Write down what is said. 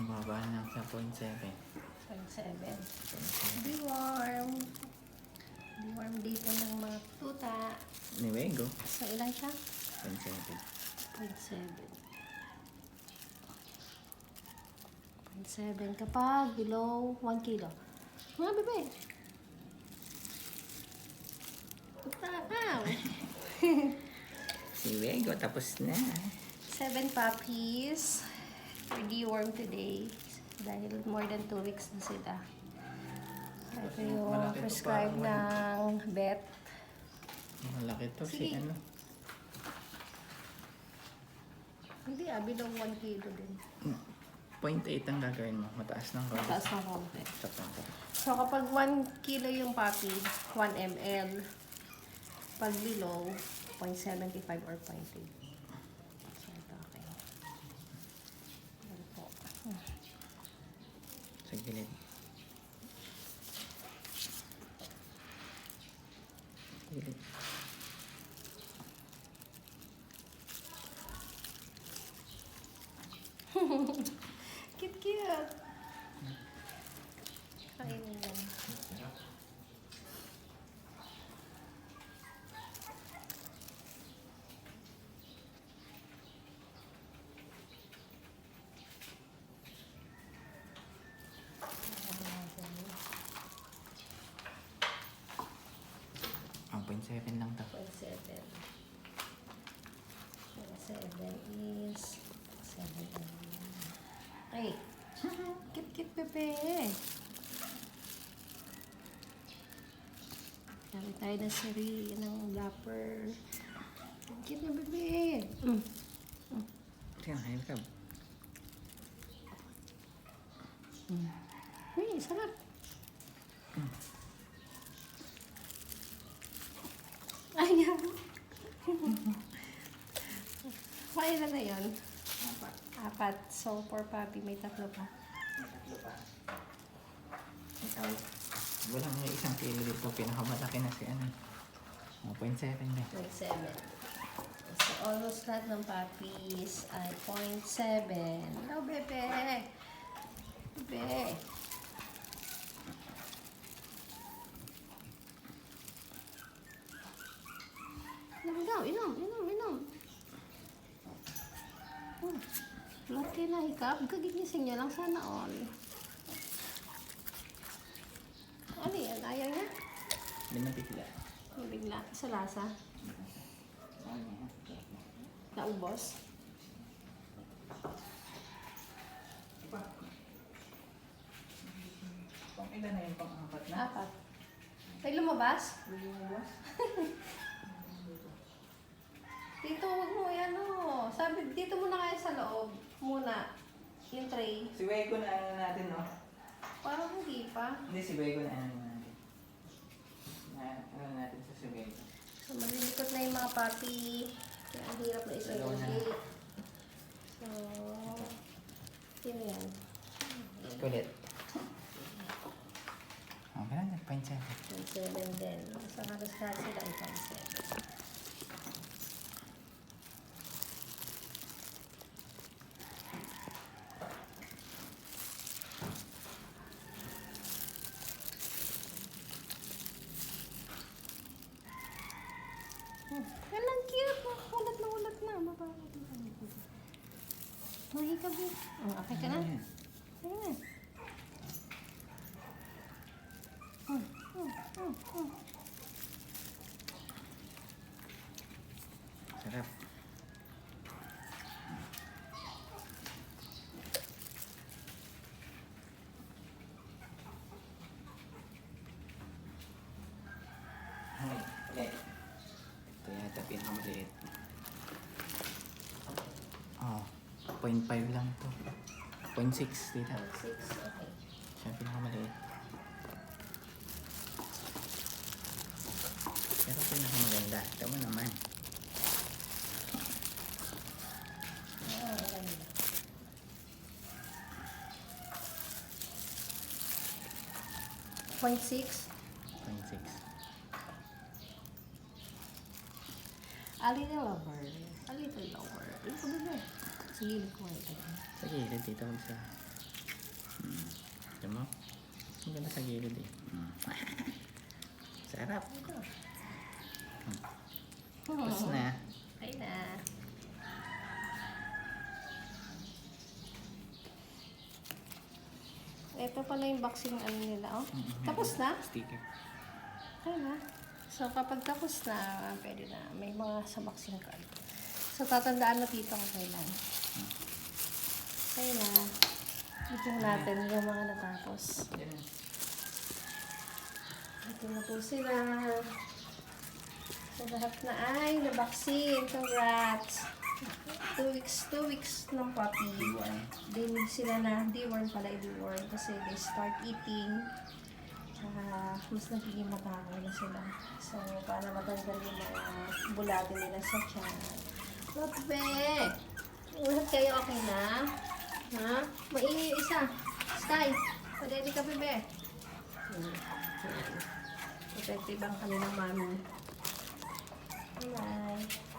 Ang baba lang sa 0.7. 0.7. Be warm. Be warm dito ng mga tuta. Niwego. So, ilan siya? 0.7. 0.7 kapag below 1 kilo. Mga bebe. Wow. Si Wego, tapos na. 7 puppies. For deworm today. Dahil more than 2 weeks na sila. Ito yung Malaki to, prescribe parang ng vet. Malaki to. Si Sige. ano. Hindi below 1 kilo din. 0.8 ang gagawin mo. Mataas ng konti. Mataas ng konti. Sakto. So, kapag 1 kilo yung puppy, 1 ml. Pag below, 0.75 or 0.8. So, ito, okay. Yan po. Sa gilid. Gilid. Cute. Kainin lang. Ang 0.7 lang to. 0.7. 0.7 is 7 ml. Ay! Cute, bebe! Dami tayo ng sari, ng wrapper. Cute na bebe! Sige, kain ka. Uy, sarap! Ayan! Kailan na yun? 4. So, 4 puppy, may 3 pa. Ikaw, walang may isang kilo dito. Pinakamalaki na si ano. 0.7 na. 0.7. So, almost lahat ng puppies ay 0.7. Hello, bebe! Bebe! Inom daw, inom. Lahat kayo nahikap. Kagigising niya lang sana all. Ano yan? Ayaw niya? Binabigla. Bigla. Sa lasa. Naubos. Pang ilan na yun? Pang-apat na? 4. Ay, lumabas? Dito, huwag mo yan o. Sabi, dito muna kayo sa loob. Muna. Yung tray. Si Wego na ano natin, no? Parang hindi pa. Hindi, si Wego na ano natin. Ano natin sa si Wego. So, malilikot na yung mga puppy. Kaya ang hirap na Dalawa na. isulit. So, yun yan. Kulit. Okay lang, 0.7. 0.7 din. So, halos lahat sila ay 0.7. Yan lang cute. Ulat na. Mapapagod na. Mahikab eh. Okay ka na? Ayan. Ayan. Sarap. Ay, ulit. Ito yata pinakamaliit. Oh, 0.5 lang to. 0.6 dito. 6. Okay. Siya pinakamaliit. Pero pinakamaganda. Ito mo naman. Ayan. 0.6. 0.6. A little lower. A little lower. Ito ba na? Sige, ko ito. Sa gilid dito sa Diyan mo? Ang ganda sa gilid eh. Sarap. Tapos na. Ay na. Ito pala yung boxing ano nila, oh. Tapos na? Sticker. Ay na. So, kapag tapos na, pwede na. May mga sa boxing card. So, tatandaan na dito kung kailan. Okay na. Ito natin yung mga natapos. Yan. Ito na po sila. So, lahat na ay na-vaccine. Congrats! 2 weeks ng puppy. Din sila na, deworm pala, i-deworm kasi they start eating. Mas nagiging matakaw na sila. So, para matanggal yung mga bulate nila sa tiyan. Lobe! Lahat kayo okay na? Ha? Maingay yung isa. Sky! Padedi ka, bebe. Effective ang kanilang mami. Bye!